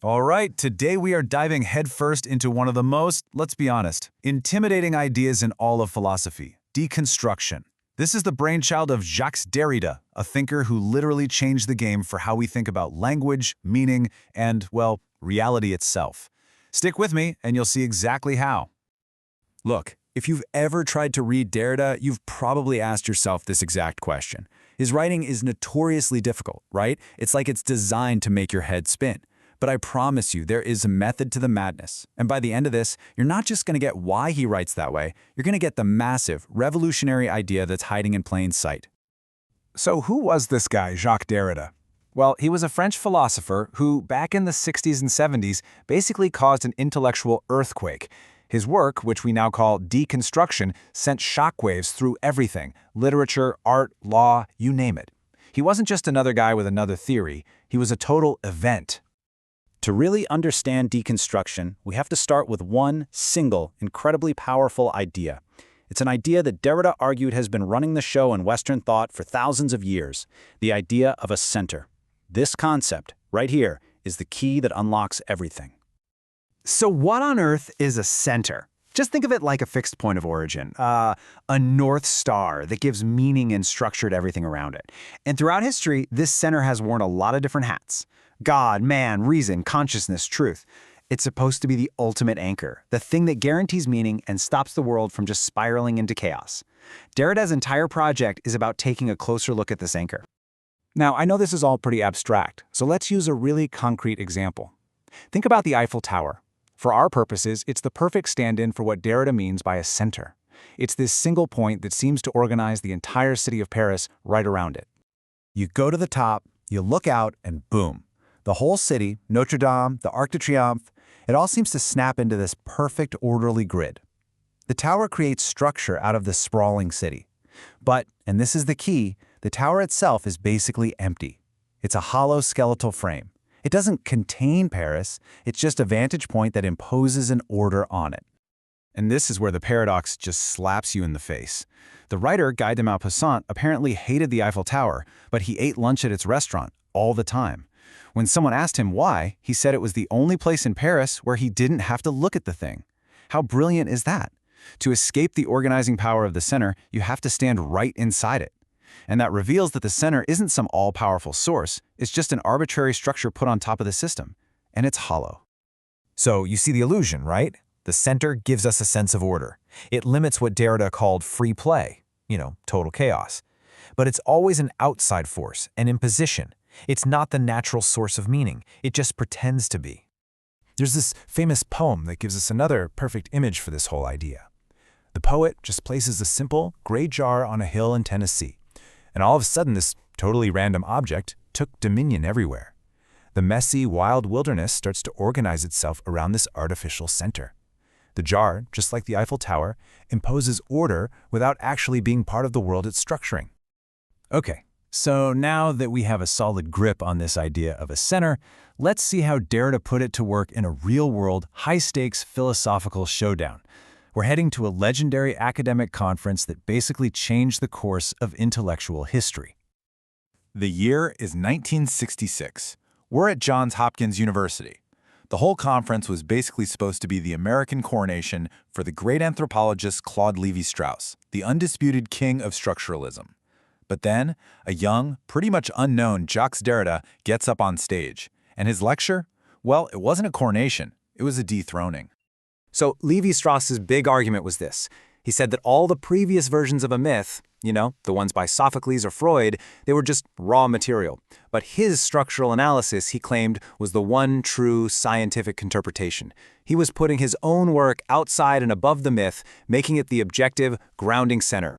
All right, today we are diving headfirst into one of the most, let's be honest, intimidating ideas in all of philosophy, deconstruction. This is the brainchild of Jacques Derrida, a thinker who literally changed the game for how we think about language, meaning, and, well, reality itself. Stick with me and you'll see exactly how. Look, if you've ever tried to read Derrida, you've probably asked yourself this exact question. His writing is notoriously difficult, right? It's like it's designed to make your head spin. But I promise you, there is a method to the madness. And by the end of this, you're not just going to get why he writes that way, you're going to get the massive, revolutionary idea that's hiding in plain sight. So who was this guy, Jacques Derrida? Well, he was a French philosopher who, back in the 60s and 70s, basically caused an intellectual earthquake. His work, which we now call Deconstruction, sent shockwaves through everything: literature, art, law, you name it. He wasn't just another guy with another theory, he was a total event. To really understand deconstruction, we have to start with one single, incredibly powerful idea. It's an idea that Derrida argued has been running the show in Western thought for thousands of years, the idea of a center. This concept, right here, is the key that unlocks everything. So what on earth is a center? Just think of it like a fixed point of origin, a North Star that gives meaning and structure to everything around it. And throughout history, this center has worn a lot of different hats: God, man, reason, consciousness, truth. It's supposed to be the ultimate anchor, the thing that guarantees meaning and stops the world from just spiraling into chaos. Derrida's entire project is about taking a closer look at this anchor. Now, I know this is all pretty abstract, so let's use a really concrete example. Think about the Eiffel Tower. For our purposes, it's the perfect stand-in for what Derrida means by a center. It's this single point that seems to organize the entire city of Paris right around it. You go to the top, you look out, and boom. The whole city, Notre Dame, the Arc de Triomphe, it all seems to snap into this perfect, orderly grid. The tower creates structure out of the sprawling city. But, and this is the key, the tower itself is basically empty. It's a hollow skeletal frame. It doesn't contain Paris, it's just a vantage point that imposes an order on it. And this is where the paradox just slaps you in the face. The writer, Guy de Maupassant, apparently hated the Eiffel Tower, but he ate lunch at its restaurant all the time. When someone asked him why, he said it was the only place in Paris where he didn't have to look at the thing. How brilliant is that? To escape the organizing power of the center, you have to stand right inside it. And that reveals that the center isn't some all-powerful source, it's just an arbitrary structure put on top of the system. And it's hollow. So you see the illusion, right? The center gives us a sense of order. It limits what Derrida called free play, total chaos. But it's always an outside force, an imposition. It's not the natural source of meaning. It just pretends to be. There's this famous poem that gives us another perfect image for this whole idea. The poet just places a simple gray jar on a hill in Tennessee. And all of a sudden, this totally random object took dominion everywhere. The messy, wild wilderness starts to organize itself around this artificial center. The jar, just like the Eiffel Tower, imposes order without actually being part of the world it's structuring. Okay, so now that we have a solid grip on this idea of a center, let's see how Derrida put it to work in a real-world, high-stakes philosophical showdown. We're heading to a legendary academic conference that basically changed the course of intellectual history. The year is 1966. We're at Johns Hopkins University. The whole conference was basically supposed to be the American coronation for the great anthropologist Claude Lévi-Strauss, the undisputed king of structuralism. But then, a young, pretty much unknown Jacques Derrida gets up on stage. And his lecture? Well, it wasn't a coronation, it was a dethroning. So Lévi-Strauss's big argument was this. He said that all the previous versions of a myth, the ones by Sophocles or Freud, they were just raw material. But his structural analysis, he claimed, was the one true scientific interpretation. He was putting his own work outside and above the myth, making it the objective, grounding center.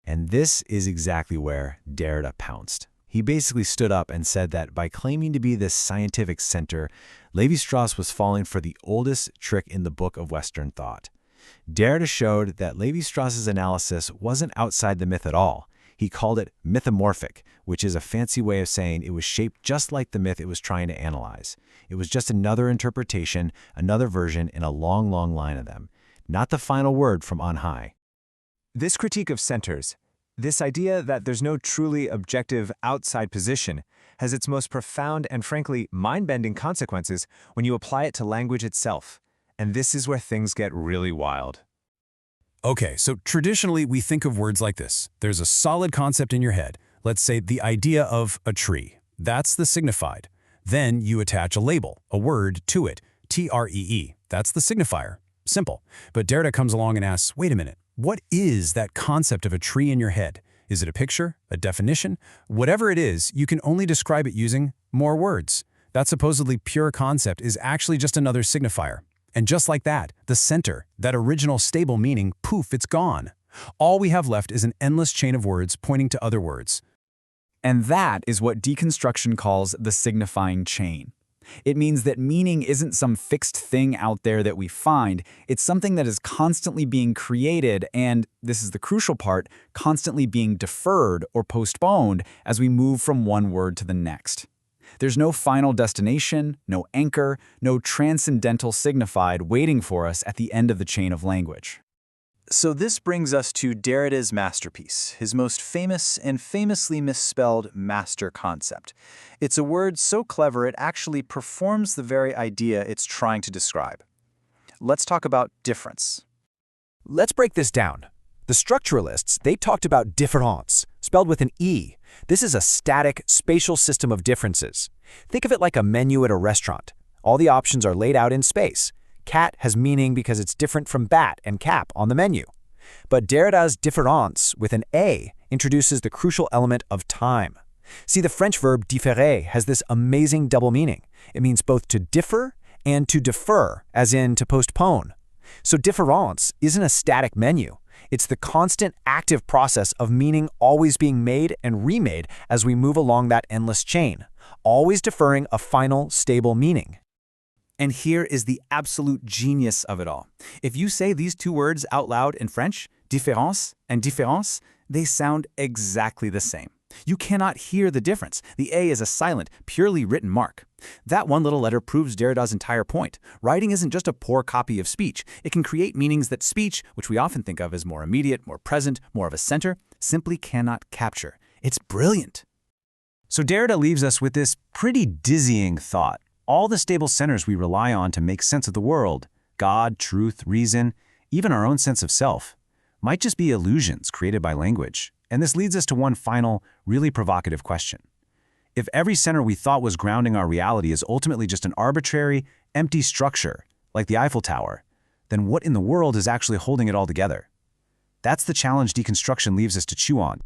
And this is exactly where Derrida pounced. He basically stood up and said that by claiming to be this scientific center, Lévi-Strauss was falling for the oldest trick in the book of Western thought. Derrida showed that Lévi-Strauss's analysis wasn't outside the myth at all. He called it mythomorphic, which is a fancy way of saying it was shaped just like the myth it was trying to analyze. It was just another interpretation, another version in a long, long line of them, not the final word from on high. This critique of centers, this idea that there's no truly objective outside position, has its most profound and frankly mind-bending consequences when you apply it to language itself. And this is where things get really wild. Okay, so traditionally we think of words like this. There's a solid concept in your head. Let's say the idea of a tree. That's the signified. Then you attach a label, a word, to it. T-R-E-E. That's the signifier. Simple. But Derrida comes along and asks, wait a minute, what is that concept of a tree in your head? Is it a picture? A definition? Whatever it is, you can only describe it using more words. That supposedly pure concept is actually just another signifier. And just like that, the center, that original stable meaning, poof, it's gone. All we have left is an endless chain of words pointing to other words. And that is what deconstruction calls the signifying chain. It means that meaning isn't some fixed thing out there that we find. It's something that is constantly being created and, this is the crucial part, constantly being deferred or postponed as we move from one word to the next. There's no final destination, no anchor, no transcendental signified waiting for us at the end of the chain of language. So this brings us to Derrida's masterpiece, his most famous and famously misspelled master concept. It's a word so clever it actually performs the very idea it's trying to describe. Let's talk about difference. Let's break this down. The structuralists, they talked about différence, spelled with an E. This is a static, spatial system of differences. Think of it like a menu at a restaurant. All the options are laid out in space. Cat has meaning because it's different from bat and cap on the menu. But Derrida's différence with an A introduces the crucial element of time. See, the French verb différer has this amazing double meaning. It means both to differ and to defer, as in to postpone. So différence isn't a static menu. It's the constant active process of meaning always being made and remade as we move along that endless chain, always deferring a final, stable meaning. And here is the absolute genius of it all. If you say these two words out loud in French, différence and différence, they sound exactly the same. You cannot hear the difference. The A is a silent, purely written mark. That one little letter proves Derrida's entire point. Writing isn't just a poor copy of speech. It can create meanings that speech, which we often think of as more immediate, more present, more of a center, simply cannot capture. It's brilliant. So Derrida leaves us with this pretty dizzying thought. All the stable centers we rely on to make sense of the world, God, truth, reason, even our own sense of self, might just be illusions created by language. And this leads us to one final, really provocative question. If every center we thought was grounding our reality is ultimately just an arbitrary, empty structure, like the Eiffel Tower, then what in the world is actually holding it all together? That's the challenge deconstruction leaves us to chew on.